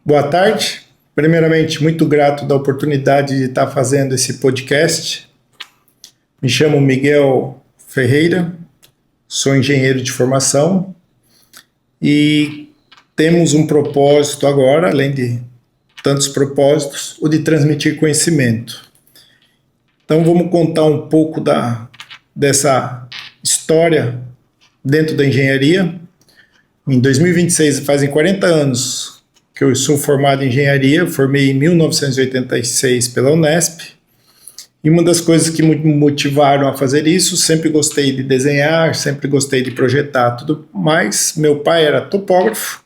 Boa tarde. Primeiramente, muito grato da oportunidade de estar fazendo esse podcast. Me chamo Miguel Ferreira, sou engenheiro de formação e temos um propósito agora, além de tantos propósitos, o de transmitir conhecimento. Então vamos contar um pouco dessa história dentro da engenharia. Em 2026, fazem 40 anos que eu sou formado em engenharia, formei em 1986 pela Unesp, e uma das coisas que me motivaram a fazer isso, sempre gostei de desenhar, sempre gostei de projetar tudo mais. Meu pai era topógrafo,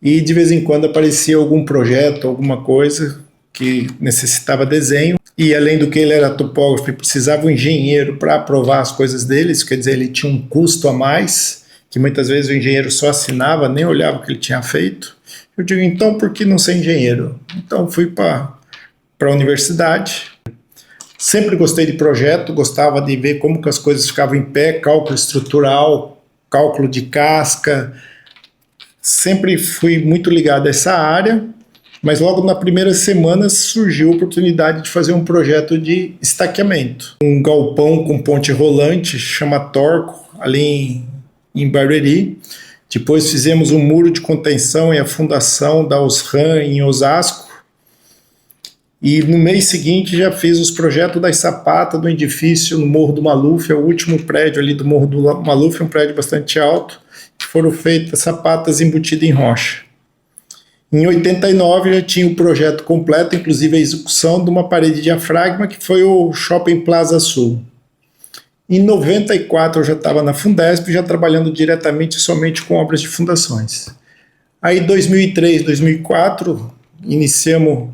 e de vez em quando aparecia algum projeto, alguma coisa que necessitava desenho, e além do que ele era topógrafo e precisava um engenheiro para aprovar as coisas dele, isso quer dizer, ele tinha um custo a mais, que muitas vezes o engenheiro só assinava, nem olhava o que ele tinha feito. Eu digo, então por que não ser engenheiro? Então fui para a universidade, sempre gostei de projeto, gostava de ver como que as coisas ficavam em pé, cálculo estrutural, cálculo de casca, sempre fui muito ligado a essa área, mas logo na primeira semana surgiu a oportunidade de fazer um projeto de estaqueamento. Um galpão com ponte rolante, chama Torco, ali em Barueri. Depois fizemos um muro de contenção e a fundação da Osram em Osasco. E no mês seguinte já fiz os projetos das sapatas do edifício no Morro do Maluf, é o último prédio ali do Morro do Maluf, um prédio bastante alto, que foram feitas sapatas embutidas em rocha. Em 89 já tinha o projeto completo, inclusive a execução de uma parede de diafragma, que foi o Shopping Plaza Sul. Em 94 eu já estava na Fundesp, já trabalhando diretamente somente com obras de fundações. Aí em 2003, 2004, iniciamos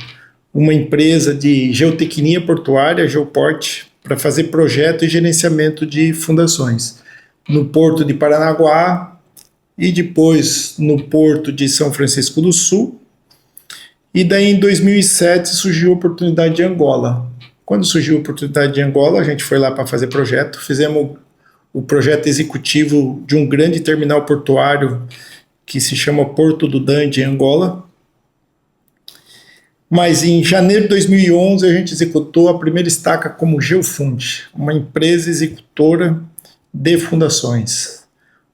uma empresa de geotecnia portuária, Geoport, para fazer projeto e gerenciamento de fundações. No Porto de Paranaguá e depois no Porto de São Francisco do Sul. E daí em 2007 surgiu a oportunidade de Angola. Quando surgiu a oportunidade de Angola, a gente foi lá para fazer projeto, fizemos o projeto executivo de um grande terminal portuário que se chama Porto do Dande, em Angola. Mas em janeiro de 2011 a gente executou a primeira estaca como Geofund, uma empresa executora de fundações,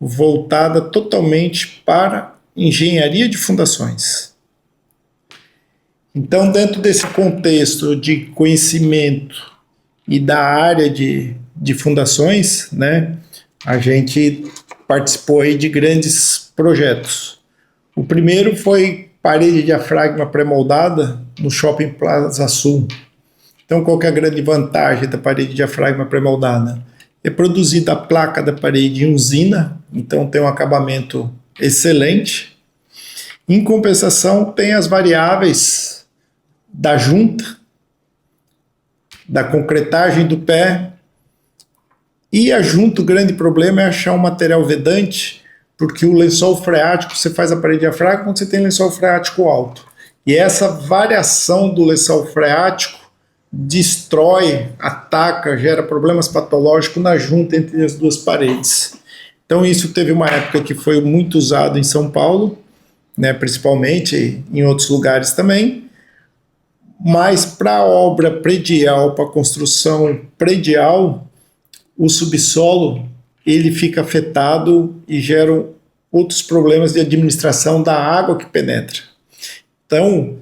voltada totalmente para engenharia de fundações. Então, dentro desse contexto de conhecimento e da área de fundações, né, a gente participou aí de grandes projetos. O primeiro foi parede de diafragma pré-moldada no Shopping Plaza Sul. Então, qual que é a grande vantagem da parede de diafragma pré-moldada? É produzida a placa da parede em usina, então tem um acabamento excelente. Em compensação, tem as variáveis da junta, da concretagem do pé, e a junta, o grande problema é achar um material vedante, porque o lençol freático, você faz a parede diafragma quando você tem lençol freático alto. E essa variação do lençol freático destrói, ataca, gera problemas patológicos na junta entre as duas paredes. Então isso teve uma época que foi muito usado em São Paulo, né, principalmente em outros lugares também, mas para a obra predial, para a construção predial, o subsolo ele fica afetado e gera outros problemas de administração da água que penetra. Então,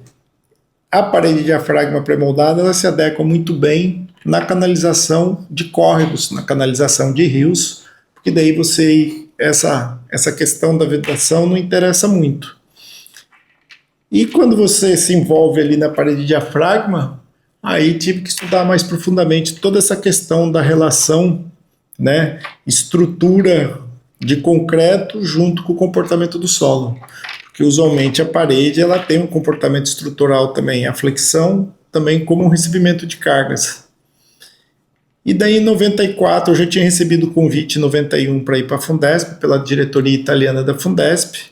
a parede de diafragma pré-moldada ela se adequa muito bem na canalização de córregos, na canalização de rios, porque daí essa questão da vedação não interessa muito. E quando você se envolve ali na parede de diafragma, aí tive que estudar mais profundamente toda essa questão da relação, né, estrutura de concreto junto com o comportamento do solo. Porque usualmente a parede ela tem um comportamento estrutural também, a flexão também como um recebimento de cargas. E daí em 94 eu já tinha recebido o convite em 91 para ir para a Fundesp, pela diretoria italiana da Fundesp.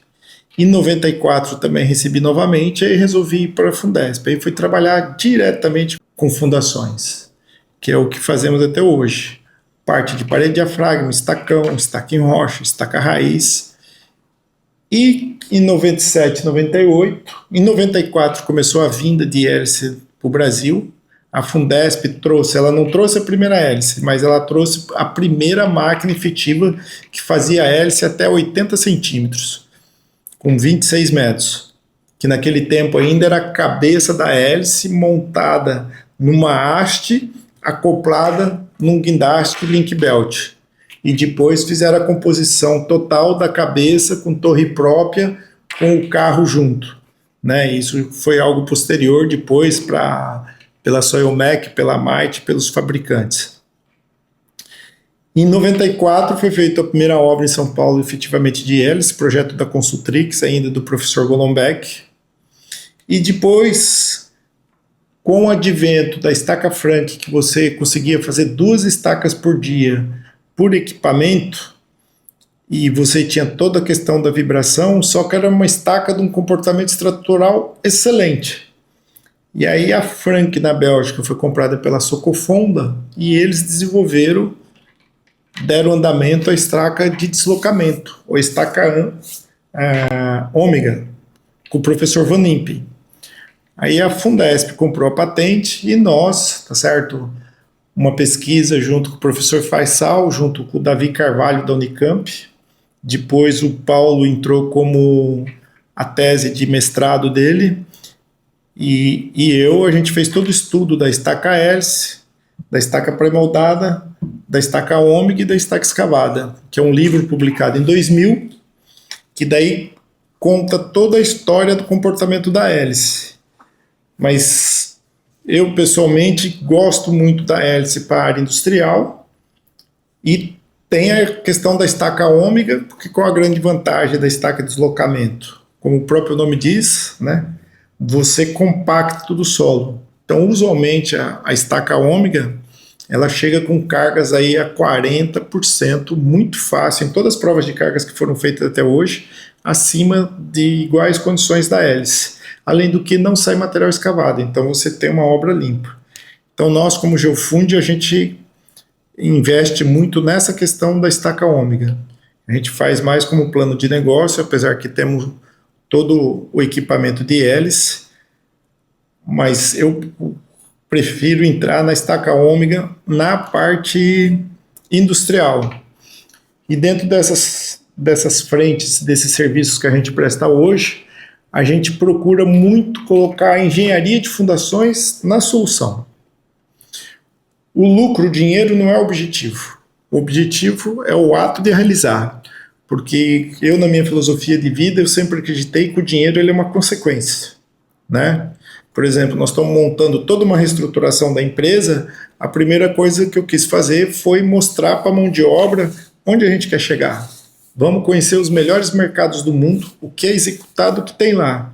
Em 94 também recebi novamente, aí resolvi ir para a Fundesp. Aí fui trabalhar diretamente com fundações, que é o que fazemos até hoje. Parte de parede de diafragma, estacão, estaca em rocha, estaca raiz. E em 97, 98, em 94 começou a vinda de hélice para o Brasil. A Fundesp trouxe, ela não trouxe a primeira hélice, mas ela trouxe a primeira máquina efetiva que fazia hélice até 80 centímetros, com 26 metros, que naquele tempo ainda era a cabeça da hélice montada numa haste acoplada num guindaste link belt. E depois fizeram a composição total da cabeça com torre própria, com o carro junto, né? Isso foi algo posterior depois pela Soilmec, pela Might, pelos fabricantes. Em 94 foi feita a primeira obra em São Paulo efetivamente de hélice, projeto da Consultrix, ainda do professor Golombek. E depois, com o advento da estaca Frank, que você conseguia fazer 2 estacas por dia por equipamento, e você tinha toda a questão da vibração, só que era uma estaca de um comportamento estrutural excelente. E aí a Frank na Bélgica foi comprada pela Socofonda e eles deram andamento à estaca de deslocamento, ou estaca ômega, com o professor Van Impe. Aí a Fundesp comprou a patente e nós, tá certo? Uma pesquisa junto com o professor Faisal, junto com o Davi Carvalho da Unicamp. Depois o Paulo entrou como a tese de mestrado dele. E a gente fez todo o estudo da estaca hélice, da estaca pré-moldada, da estaca ômega e da estaca escavada, que é um livro publicado em 2000, que daí conta toda a história do comportamento da hélice. Mas eu, pessoalmente, gosto muito da hélice para a área industrial e tem a questão da estaca ômega, porque qual a grande vantagem da estaca de deslocamento? Como o próprio nome diz, né? Você compacta todo o solo. Então, usualmente, a estaca ômega, ela chega com cargas aí a 40%, muito fácil, em todas as provas de cargas que foram feitas até hoje, acima de iguais condições da hélice. Além do que não sai material escavado, então você tem uma obra limpa. Então nós, como Geofund, a gente investe muito nessa questão da estaca ômega. A gente faz mais como plano de negócio, apesar que temos todo o equipamento de hélice, mas eu prefiro entrar na estaca ômega na parte industrial. E dentro dessas frentes, desses serviços que a gente presta hoje, a gente procura muito colocar a engenharia de fundações na solução. O lucro, o dinheiro não é o objetivo. O objetivo é o ato de realizar. Porque eu, na minha filosofia de vida, eu sempre acreditei que o dinheiro ele é uma consequência, né? Por exemplo, nós estamos montando toda uma reestruturação da empresa, a primeira coisa que eu quis fazer foi mostrar para a mão de obra onde a gente quer chegar. Vamos conhecer os melhores mercados do mundo, o que é executado, o que tem lá.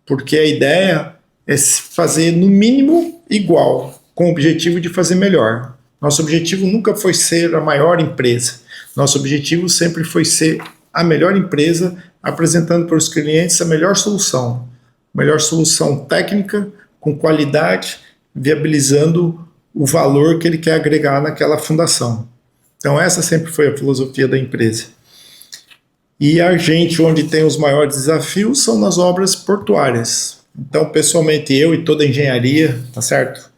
Porque a ideia é fazer no mínimo igual, com o objetivo de fazer melhor. Nosso objetivo nunca foi ser a maior empresa. Nosso objetivo sempre foi ser a melhor empresa, apresentando para os clientes a melhor solução. Melhor solução técnica, com qualidade, viabilizando o valor que ele quer agregar naquela fundação. Então essa sempre foi a filosofia da empresa. E a gente, onde tem os maiores desafios, são nas obras portuárias. Então, pessoalmente, eu e toda a engenharia, tá certo?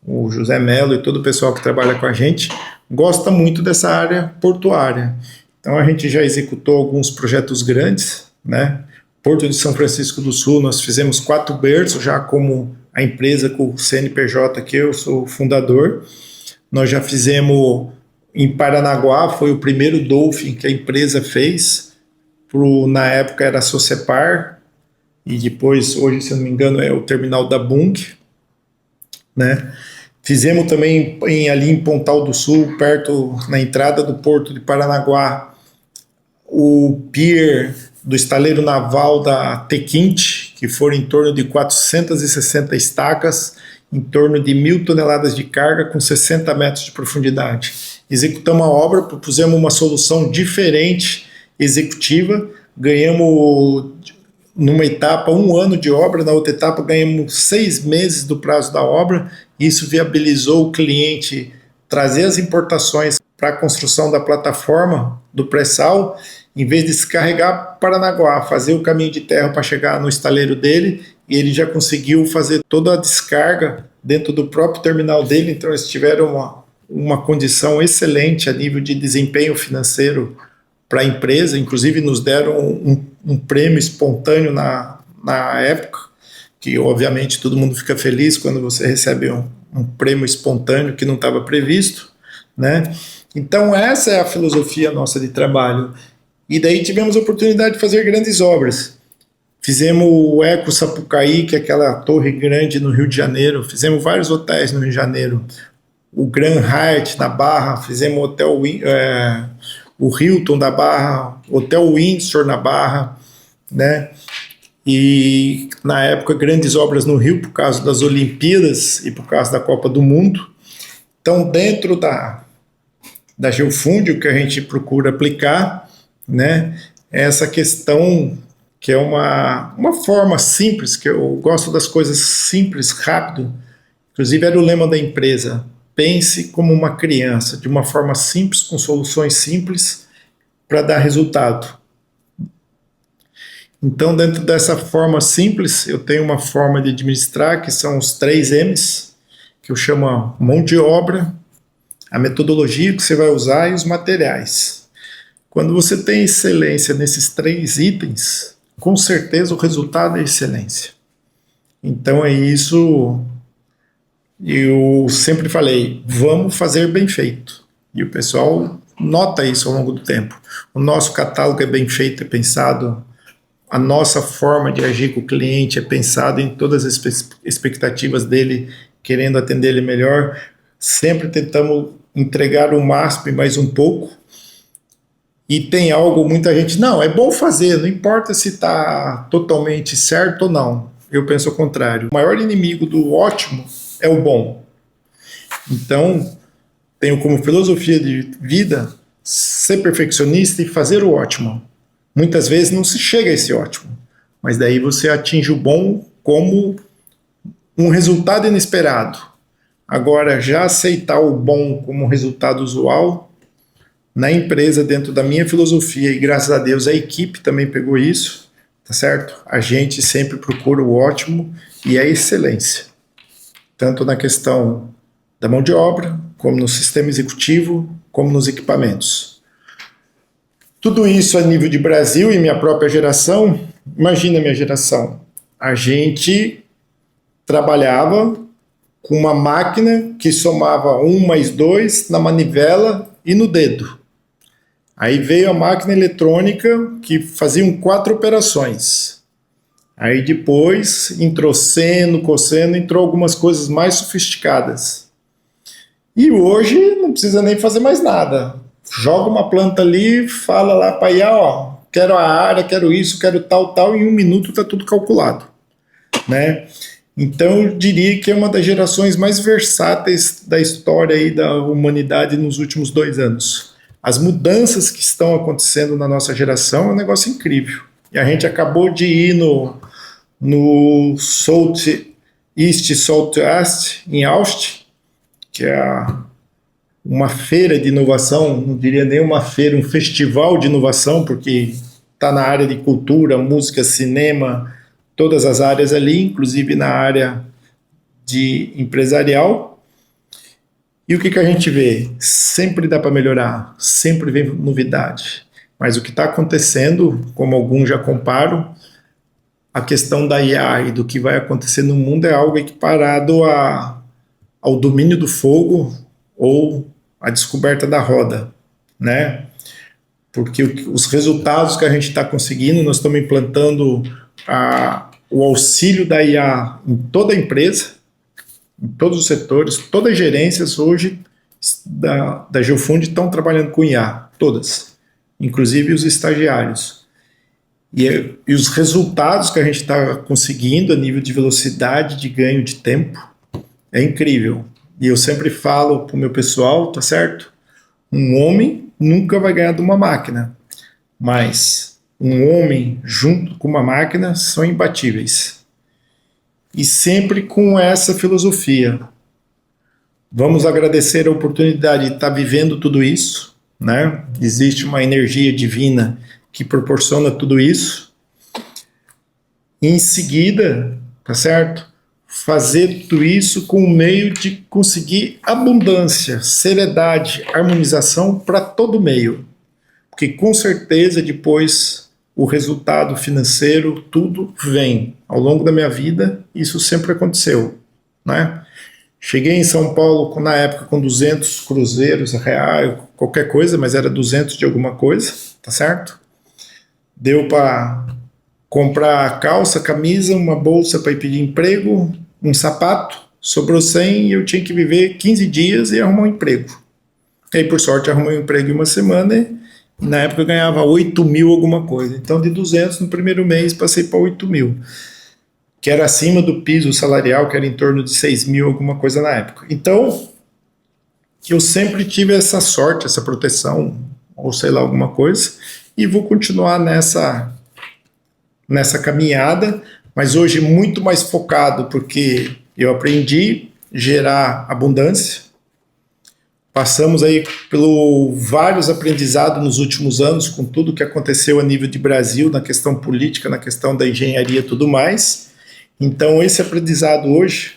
O José Melo e todo o pessoal que trabalha com a gente, gosta muito dessa área portuária. Então, a gente já executou alguns projetos grandes, né? Porto de São Francisco do Sul, nós fizemos 4 berços, já como a empresa com o CNPJ, que eu sou o fundador. Nós já fizemos em Paranaguá, foi o primeiro Dolphin que a empresa fez. Na época era a Socepar, e depois, hoje, se eu não me engano, é o terminal da Bung, né? Fizemos também ali em Pontal do Sul, perto, na entrada do Porto de Paranaguá, o pier do estaleiro naval da Tequinte, que foram em torno de 460 estacas, em torno de 1.000 toneladas de carga com 60 metros de profundidade. Executamos a obra, propusemos uma solução diferente, executiva, ganhamos numa etapa 1 ano de obra, na outra etapa ganhamos 6 meses do prazo da obra. Isso viabilizou o cliente trazer as importações para a construção da plataforma do pré-sal em vez de se carregar para Paranaguá, fazer o caminho de terra para chegar no estaleiro dele, e ele já conseguiu fazer toda a descarga dentro do próprio terminal dele, então eles tiveram uma condição excelente a nível de desempenho financeiro para a empresa, inclusive nos deram um prêmio espontâneo na época, que obviamente todo mundo fica feliz quando você recebe um prêmio espontâneo que não estava previsto, né? Então essa é a filosofia nossa de trabalho. E daí tivemos a oportunidade de fazer grandes obras. Fizemos o Eco Sapucaí, que é aquela torre grande no Rio de Janeiro, fizemos vários hotéis no Rio de Janeiro, o Grand Hyatt na Barra, fizemos o Hilton da Barra, Hotel Windsor na Barra, né? E na época grandes obras no Rio por causa das Olimpíadas e por causa da Copa do Mundo. Então dentro da Geofund, o que a gente procura aplicar, né, é essa questão que é uma forma simples, que eu gosto das coisas simples, rápido. Inclusive era o lema da empresa: pense como uma criança, de uma forma simples, com soluções simples, para dar resultado. Então, dentro dessa forma simples, eu tenho uma forma de administrar, que são os 3 M's, que eu chamo a mão de obra, a metodologia que você vai usar e os materiais. Quando você tem excelência nesses 3 itens, com certeza o resultado é excelência. Então é isso, eu sempre falei, vamos fazer bem feito. E o pessoal nota isso ao longo do tempo. O nosso catálogo é bem feito, é pensado, a nossa forma de agir com o cliente é pensado em todas as expectativas dele, querendo atender ele melhor. Sempre tentamos entregar o máximo e mais um pouco. E tem algo, muita gente, não, é bom fazer, não importa se está totalmente certo ou não. Eu penso ao contrário. O maior inimigo do ótimo é o bom. Então, tenho como filosofia de vida ser perfeccionista e fazer o ótimo. Muitas vezes não se chega a esse ótimo, mas daí você atinge o bom como um resultado inesperado. Agora, já aceitar o bom como um resultado usual, na empresa, dentro da minha filosofia, e graças a Deus a equipe também pegou isso, tá certo? A gente sempre procura o ótimo e a excelência, tanto na questão da mão de obra, como no sistema executivo, como nos equipamentos. Tudo isso a nível de Brasil e minha própria geração. Imagina a minha geração. A gente trabalhava com uma máquina que somava 1 mais 2 na manivela e no dedo. Aí veio a máquina eletrônica que faziam 4 operações. Aí depois entrou seno, cosseno, entrou algumas coisas mais sofisticadas. E hoje não precisa nem fazer mais nada. Joga uma planta ali, fala lá para IA, ó, quero a área, quero isso, quero tal, em 1 minuto está tudo calculado, né? Então eu diria que é uma das gerações mais versáteis da história aí da humanidade nos últimos 2 anos. As mudanças que estão acontecendo na nossa geração é um negócio incrível. E a gente acabou de ir no Southeast Southwest, em Austin, que é uma feira de inovação, não diria nem uma feira, um festival de inovação, porque está na área de cultura, música, cinema, todas as áreas ali, inclusive na área de empresarial. E o que a gente vê? Sempre dá para melhorar, sempre vem novidade. Mas o que está acontecendo, como alguns já comparam, a questão da IA e do que vai acontecer no mundo é algo equiparado ao domínio do fogo ou a descoberta da roda, né? Porque os resultados que a gente está conseguindo, nós estamos implantando o auxílio da IA em toda a empresa, em todos os setores, todas as gerências hoje da Geofund estão trabalhando com IA, todas, inclusive os estagiários. E os resultados que a gente está conseguindo a nível de velocidade, de ganho de tempo, é incrível. E eu sempre falo para o meu pessoal, tá certo? Um homem nunca vai ganhar de uma máquina, mas um homem junto com uma máquina são imbatíveis. E sempre com essa filosofia. Vamos agradecer a oportunidade de estar vivendo tudo isso, né? Existe uma energia divina que proporciona tudo isso. E em seguida, tá certo? Fazer tudo isso com o meio de conseguir abundância, seriedade, harmonização para todo o meio. Porque com certeza depois o resultado financeiro, tudo vem. Ao longo da minha vida, isso sempre aconteceu, né? Cheguei em São Paulo na época com 200 cruzeiros, real, qualquer coisa, mas era 200 de alguma coisa, tá certo? Deu para comprar calça, camisa, uma bolsa para ir pedir emprego, um sapato, sobrou 100 e eu tinha que viver 15 dias e arrumar um emprego. E aí, por sorte, arrumei um emprego em uma semana e na época eu ganhava 8 mil alguma coisa. Então, de 200 no primeiro mês, passei para 8 mil. Que era acima do piso salarial, que era em torno de 6 mil alguma coisa na época. Então, eu sempre tive essa sorte, essa proteção, ou sei lá, alguma coisa, e vou continuar nessa caminhada, mas hoje muito mais focado, porque eu aprendi a gerar abundância. Passamos aí por vários aprendizados nos últimos anos, com tudo que aconteceu a nível de Brasil, na questão política, na questão da engenharia e tudo mais. Então, esse aprendizado hoje,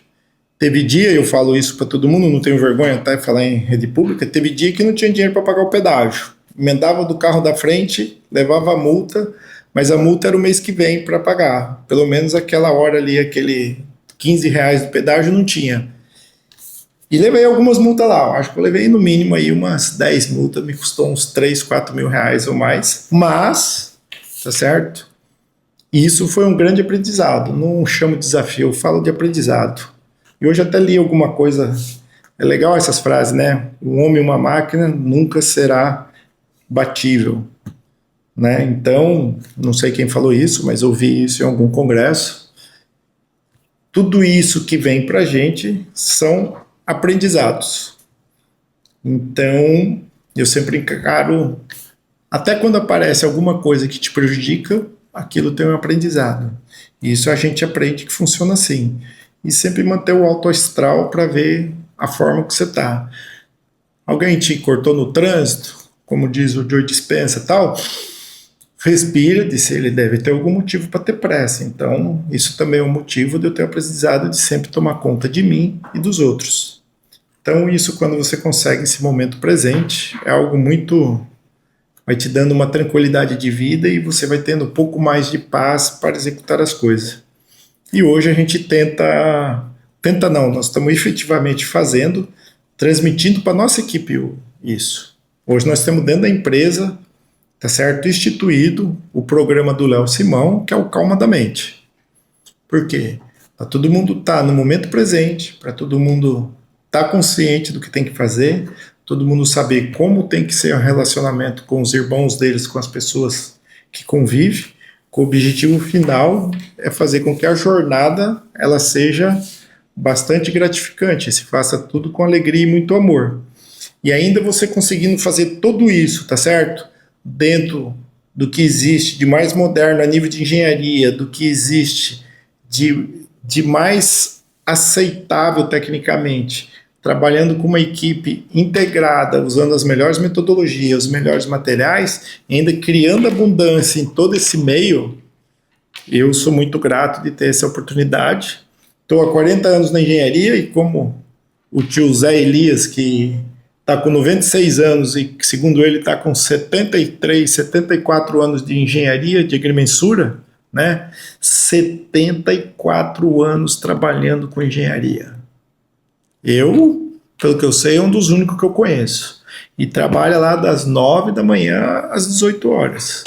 teve dia, eu falo isso para todo mundo, não tenho vergonha até de falar em rede pública, teve dia que não tinha dinheiro para pagar o pedágio. Emendava do carro da frente, levava a multa, mas a multa era o mês que vem para pagar. Pelo menos aquela hora ali, aquele 15 reais do pedágio não tinha. E levei algumas multas lá, eu acho que eu levei no mínimo aí umas 10 multas, me custou uns 3, 4 mil reais ou mais, mas, tá certo? E isso foi um grande aprendizado, não chamo de desafio, eu falo de aprendizado. E hoje até li alguma coisa, é legal essas frases, né? Um homem e uma máquina nunca será batível, né? Então, não sei quem falou isso, mas ouvi isso em algum congresso. Tudo isso que vem pra gente são aprendizados. Então, eu sempre encaro, até quando aparece alguma coisa que te prejudica, aquilo tem um aprendizado. E isso a gente aprende que funciona assim. E sempre manter o alto astral para ver a forma que você está. Alguém te cortou no trânsito, como diz o Joe Dispenza e tal, respira, disse ele deve ter algum motivo para ter pressa. Então, isso também é um motivo de eu ter aprendizado de sempre tomar conta de mim e dos outros. Então, isso quando você consegue esse momento presente, é algo muito... vai te dando uma tranquilidade de vida e você vai tendo um pouco mais de paz para executar as coisas. E hoje a gente tenta não, nós estamos efetivamente fazendo, transmitindo para a nossa equipe isso. Hoje nós temos dentro da empresa, tá certo, instituído o programa do Léo Simão, que é o Calma da Mente. Por quê? Para todo mundo estar no momento presente, para todo mundo estar consciente do que tem que fazer, todo mundo saber como tem que ser o relacionamento com os irmãos deles, com as pessoas que convivem, com o objetivo final é fazer com que a jornada ela seja bastante gratificante, se faça tudo com alegria e muito amor. E ainda você conseguindo fazer tudo isso, tá certo? Dentro do que existe de mais moderno a nível de engenharia, do que existe de mais aceitável tecnicamente, trabalhando com uma equipe integrada, usando as melhores metodologias, os melhores materiais, ainda criando abundância em todo esse meio, eu sou muito grato de ter essa oportunidade. Estou há 40 anos na engenharia e como o tio Zé Elias, que está com 96 anos e segundo ele está com 73, 74 anos de engenharia, de agrimensura, né? 74 anos trabalhando com engenharia. Eu, pelo que eu sei, é um dos únicos que eu conheço. E trabalha lá das 9 da manhã às 18 horas.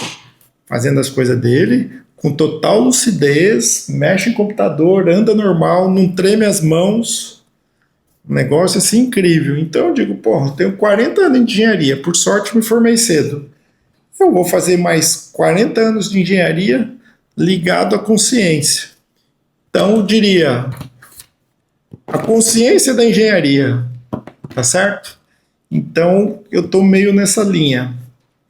Fazendo as coisas dele, com total lucidez, mexe em computador, anda normal, não treme as mãos. Um negócio assim incrível. Então eu digo, porra, eu tenho 40 anos de engenharia, por sorte me formei cedo. Eu vou fazer mais 40 anos de engenharia ligado à consciência. Então eu diria... a consciência da engenharia, tá certo? Então, eu estou meio nessa linha.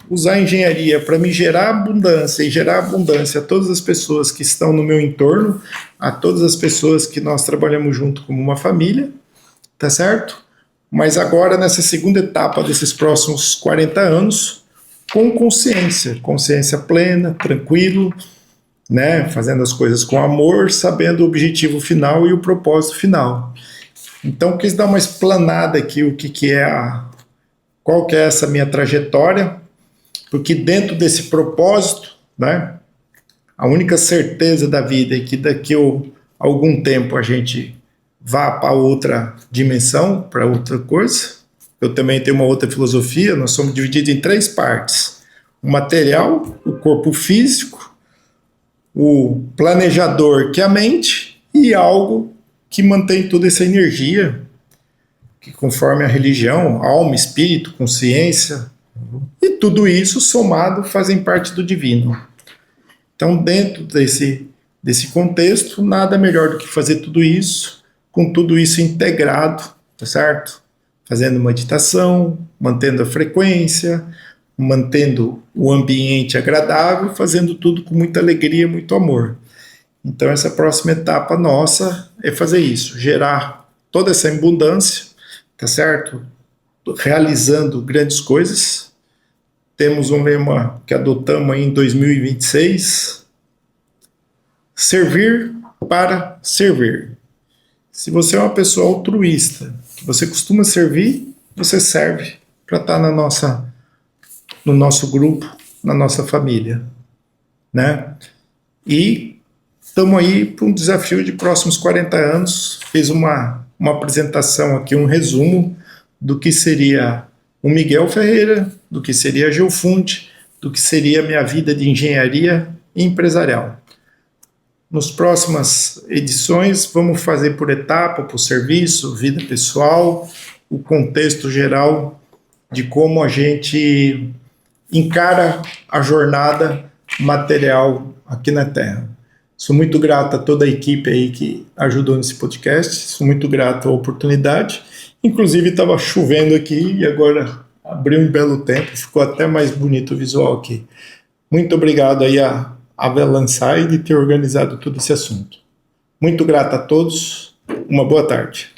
Usar a engenharia para me gerar abundância e gerar abundância a todas as pessoas que estão no meu entorno, a todas as pessoas que nós trabalhamos junto como uma família, tá certo? Mas agora, nessa segunda etapa desses próximos 40 anos, com consciência plena, tranquilo, né? Fazendo as coisas com amor, sabendo o objetivo final e o propósito final. Então, quis dar uma explanada aqui qual que é essa minha trajetória, porque dentro desse propósito, né? A única certeza da vida é que daqui a algum tempo a gente vá para outra dimensão, para outra coisa. Eu também tenho uma outra filosofia, nós somos divididos em 3 partes. O material, o corpo físico, o planejador, que é a mente, e algo que mantém toda essa energia, que conforme a religião, alma, espírito, consciência, e tudo isso somado fazem parte do divino. Então, dentro desse contexto, nada melhor do que fazer tudo isso, com tudo isso integrado, tá certo? Fazendo meditação, mantendo a frequência, mantendo o ambiente agradável, fazendo tudo com muita alegria, muito amor. Então, essa próxima etapa nossa é fazer isso, gerar toda essa abundância, tá certo? Realizando grandes coisas. Temos um lema que adotamos aí em 2026, servir para servir. Se você é uma pessoa altruísta, que você costuma servir, você serve para estar no nosso grupo, na nossa família, né? E estamos aí para um desafio de próximos 40 anos. Fiz uma apresentação aqui, um resumo do que seria o Miguel Ferreira, do que seria a Geofund, do que seria a minha vida de engenharia empresarial. Nas próximas edições, vamos fazer por etapa, por serviço, vida pessoal, o contexto geral de como a gente encara a jornada material aqui na Terra. Sou muito grato a toda a equipe aí que ajudou nesse podcast, sou muito grato à oportunidade. Inclusive estava chovendo aqui e agora abriu um belo tempo, ficou até mais bonito o visual aqui. Muito obrigado aí a Velansai de ter organizado todo esse assunto. Muito grato a todos, uma boa tarde.